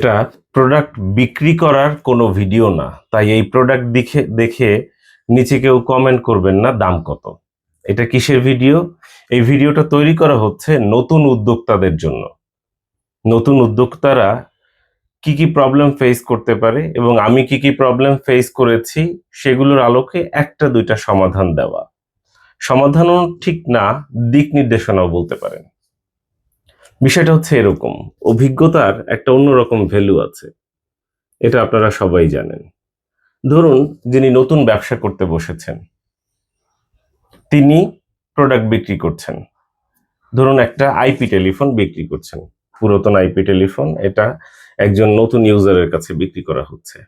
এটা প্রোডাক্ট বিক্রি করার কোনো ভিডিও না, তাই এই প্রোডাক্ট দেখে দেখে নিচে কেউ কমেন্ট করবেন না দাম কত। এটা কিসের ভিডিও? এই ভিডিওটা তৈরি করা হচ্ছে নতুন উদ্যোক্তাদের জন্য। নতুন উদ্যোক্তারা কি কি প্রবলেম ফেস করতে পারে এবং আমি কি কি প্রবলেম ফেস করেছি সেগুলোর আলোকে একটা দুইটা সমাধান দেওয়া। সমাধানও ঠিক না, দিক নির্দেশনাও বলতে পারেন। বিষয়টা হচ্ছে এরকম, অভিজ্ঞতার একটা অন্যরকম ভ্যালু আছে, এটা আপনারা সবাই জানেন। ধরুন, যিনি নতুন ব্যবসা করতে বসেছেন, তিনি প্রোডাক্ট বিক্রি করছেন। ধরুন একটা আইপি টেলিফোন বিক্রি করছেন, পুরাতন আইপি টেলিফোন, এটা একজন নতুন ইউজারের কাছে বিক্রি করা হচ্ছে,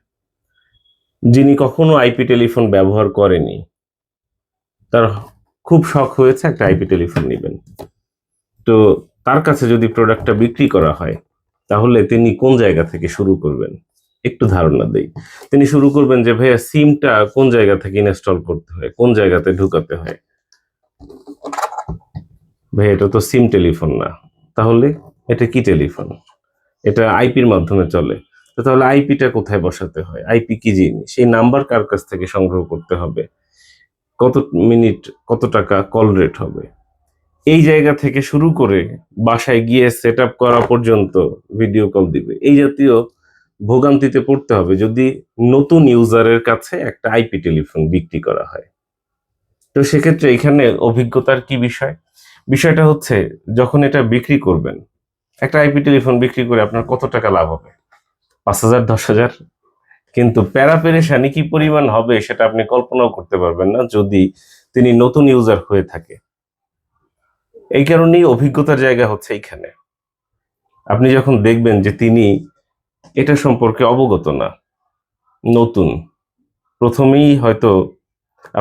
যিনি কখনো আইপি টেলিফোন ব্যবহার করেনি। তার খুব শখ হয়েছে একটা আইপি টেলিফোন নেবেন। তো তার কাছে যদি প্রোডাক্টটা বিক্রি করা হয়, তাহলে তিনি কোন জায়গা থেকে শুরু করবেন? একটু ধারণা দেই। তিনি শুরু করবেন যে ভাইয়া সিমটা কোন জায়গা থেকে ইনস্টল করতে হয়, কোন জায়গাতে ঢুকাতে হয়। ভাই এটা তো সিম টেলিফোন না, তাহলে এটা কি টেলিফোন? এটা আইপির মাধ্যমে চলে। তো তাহলে আইপিটা কোথায় বসাতে হয়, আইপি কি জিনিস, সেই নাম্বার কার কাছ থেকে সংগ্রহ করতে হবে, কত মিনিট কত টাকা কল রেট হবে, এই জায়গা থেকে শুরু করে বাসায় গিয়ে সেট আপ করা পর্যন্ত ভিডিও কল দিবে, এই জাতীয় ভোগান্তিতে পড়তে হবে যদি নতুন ইউজারের কাছে একটা আইপি টেলিফোন বিক্রি করা হয়। তো সেক্ষেত্রে এখানে অভিজ্ঞতার কি বিষয়? বিষয়টা হচ্ছে, যখন এটা বিক্রি করবেন, একটা আইপি টেলিফোন বিক্রি করে আপনার কত টাকা লাভ হবে? 5,000, 10,000? কিন্তু প্যারা পেরেশানি কি পরিমাণ হবে সেটা আপনি কল্পনাও করতে পারবেন না যদি তিনি নতুন ইউজার হয়ে থাকে। এই কারণেই অভিজ্ঞতার জায়গা হচ্ছে এইখানে। আপনি যখন দেখবেন যে তিনি এটা সম্পর্কে অবগত না, নতুন, প্রথমেই হয়তো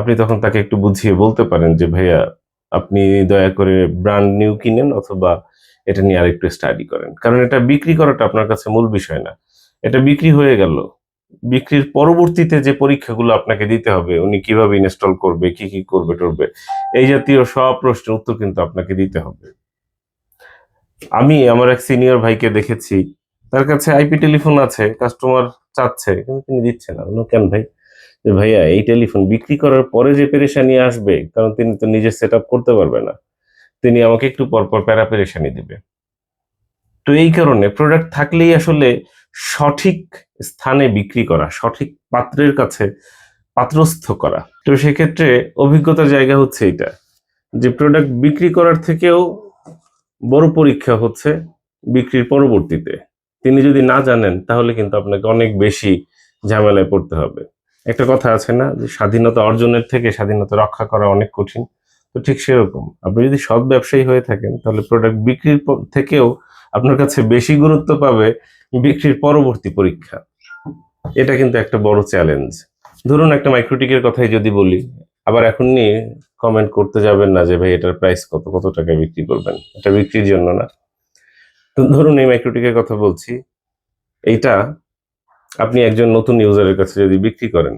আপনি তখন তাকে একটু বুঝিয়ে বলতে পারেন যে ভাইয়া আপনি দয়া করে ব্র্যান্ড নিউ কিনেন, অথবা এটা নিয়ে আরেকটু স্টাডি করেন। কারণ এটা বিক্রি করাটা আপনার কাছে মূল বিষয় না, এটা বিক্রি হয়ে গেল, বিক্রির পরবর্তীতে যে পরীক্ষাগুলো আপনাকে দিতে হবে, উনি কিভাবে ইনস্টল করবে, কি কি করবে টরবে, এই জাতীয় সব প্রশ্নের উত্তর কিন্তু আপনাকে দিতে হবে। আমি আমার এক সিনিয়র ভাইকে দেখেছি, তার কাছে আইপি টেলিফোন আছে, কাস্টমার চাচ্ছে কিন্তু তিনি দিচ্ছে না। বললাম, কেন ভাই? যে ভাইয়া এই টেলিফোন বিক্রি করার পরে যে পেরেশানি আসবে, কারণ তিনি তো নিজে সেট আপ করতে পারবে না, তিনি আমাকে একটু পর পর প্যারা পেরেশানি দিবে। তো এই কারণে প্রোডাক্ট থাকলেই আসলে সঠিক স্থানে বিক্রি করা, সঠিক পাত্রের কাছে পাত্রস্থ করা। তো সেক্ষেত্রে অভিজ্ঞতার জায়গা হচ্ছে এটা, যে প্রোডাক্ট বিক্রি করার থেকেও বড় পরীক্ষা হচ্ছে বিক্রির পরবর্তীতে। তিনি যদি না জানেন তাহলে কিন্তু আপনাকে অনেক বেশি ঝামেলায় পড়তে হবে। একটা কথা আছে না, যে স্বাধীনতা অর্জনের থেকে স্বাধীনতা রক্ষা করা অনেক কঠিন। তো ঠিক সেরকম, আপনি যদি সৎ ব্যবসায়ী হয়ে থাকেন, তাহলে প্রোডাক্ট বিক্রির থেকেও আপনার কাছে বেশি গুরুত্ব পাবে বিক্রির পরবর্তী পরীক্ষা। এটা কিন্তু একটা বড় চ্যালেঞ্জ। ধরুন একটা মাইক্রোটিকের কথাই যদি বলি, আবার এখন নিয়ে কমেন্ট করতে যাবেন না যে ভাই এটার প্রাইস কত, কত টাকায় বিক্রি করবেন, এটা বিক্রির জন্য না। তো ধরুন এই মাইক্রোটিকের কথা বলছি, এইটা আপনি একজন নতুন ইউজারের কাছে যদি বিক্রি করেন,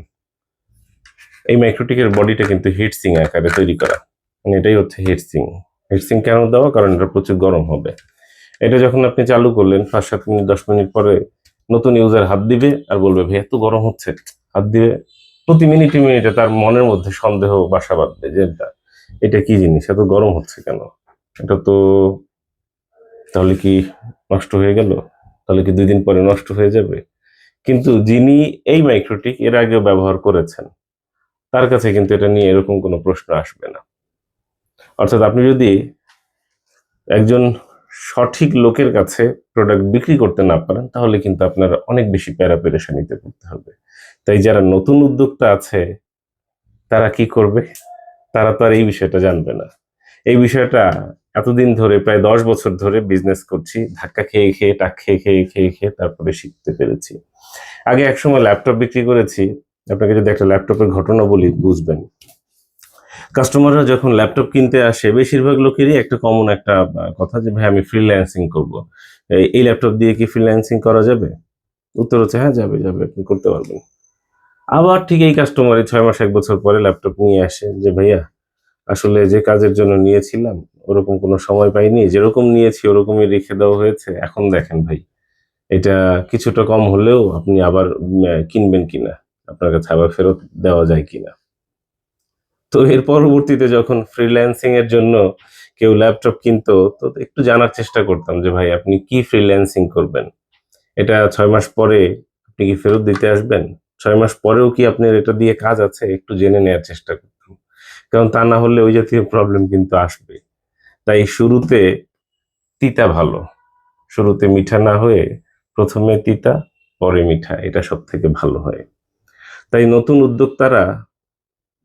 এই মাইক্রোটিকের বডিটা কিন্তু হিটসিং আকারে তৈরি করা, মানে এটাই হচ্ছে হিটসিং। হিটসিং কেন দেওয়া? কারণ এটা প্রচুর গরম হবে। এটা যখন আপনি চালু করলেন, 5-7 মিনিট 10 মিনিট পরে নতুন ইউজার হাত দিবে আর বলবে ভাই এত গরম হচ্ছে, হাত দিবে। প্রতি মিনিটে মিনিটে তার মনের মধ্যে সন্দেহ বাসা বাঁধবে যে এটা কি জিনিস, এত গরম হচ্ছে কেন, এটা তো তাহলে কি নষ্ট হয়ে গেল, তাহলে কি 2 দিন পরে নষ্ট হয়ে যাবে। কিন্তু যিনি এই মাইক্রোটিক এর আগেও ব্যবহার করেছেন, তার কাছে কিন্তু এটা নিয়ে এরকম কোনো প্রশ্ন আসবে না। অর্থাৎ আপনি যদি একজন সঠিক লোকের কাছে প্রোডাক্ট বিক্রি করতে না পারেন, তাহলে কিন্তু আপনার অনেক বেশি প্যারা পেরেশানিতে পড়তে হবে। তাই যারা নতুন উদ্যোক্তা আছে, তারা কি করবে? তারা তো আর এই বিষয়টা জানবে না। এই বিষয়টা এতদিন ধরে, প্রায় 10 বছর ধরে বিজনেস করছি, ধাক্কা খেয়ে খেয়ে, টাক খেয়ে খেয়ে খেয়ে খেয়ে তারপরে শিখতে পেরেছি। আগে একসময় ল্যাপটপ বিক্রি করেছি। আপনাকে যদি একটা ল্যাপটপের ঘটনা বলি বুঝবেন। কাস্টমাররা যখন ল্যাপটপ কিনতে আসে, বেশিরভাগ লোকেরই একটা কমন একটা কথা, যে ভাই আমি ফ্রিল্যান্সিং করব, এই ল্যাপটপ দিয়ে কি ফ্রিল্যান্সিং করা যাবে? উত্তর হচ্ছে হ্যাঁ, যাবে যাবে, আপনি করতে পারবেন। আবার ঠিক এই কাস্টমারই 6 মাস 1 বছর পরে ল্যাপটপ নিয়ে আসে, যে ভাইয়া আসলে যে কাজের জন্য নিয়েছিলাম ওরকম কোনো সময় পাইনি, যেরকম নিয়েছি ওরকমই রেখে দেওয়া হয়েছে, এখন দেখেন ভাই এটা কিছুটা কম হলেও আপনি আবার কিনবেন কিনা, আপনার কাছে আবার ফেরত দেওয়া যায় কিনা। তো এর পরবর্তীতে যখন ফ্রিল্যান্সিং এর জন্য কেউ ল্যাপটপ কিনতো, তো একটু জানার চেষ্টা করতাম যে ভাই আপনি কি ফ্রিল্যান্সিং করবেন? এটা ৬ মাস পরে আপনি কি ফেরত দিতে আসবেন? ৬ মাস পরেও কি আপনার এটা দিয়ে কাজ আছে? একটু জেনে নেয়ার চেষ্টা করতাম। কারণ তা না হলে ওই জাতীয় প্রবলেম কিন্তু আসবে। তাই শুরুতে তিতা ভালো। শুরুতে মিঠা না হয়ে ১ম এ তিতা, পরে মিঠা। এটা সবথেকে ভালো হয়। তাই নতুন উদ্যোক্তারা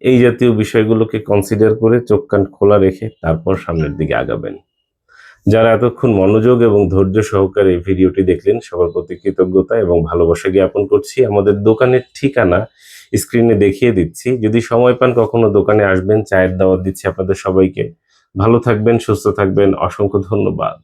এই জাতীয় বিষয়গুলোকে কনসিডার করে চোখ কান খোলা রেখে তারপর সামনের দিকে আগাবেন। যারা এতক্ষণ মনোযোগ এবং ধৈর্য সহকারে এই ভিডিওটি দেখলেন সবার প্রতি কৃতজ্ঞতা এবং ভালোবাসা জ্ঞাপন করছি। আমাদের দোকানের ঠিকানা স্ক্রিনে দেখিয়ে দিচ্ছি। যদি সময় পান কখনো দোকানে আসবেন, চায়ের দাওয়াত দিচ্ছি আপনাদের সবাইকে। ভালো থাকবেন, সুস্থ থাকবেন। অসংখ্য ধন্যবাদ।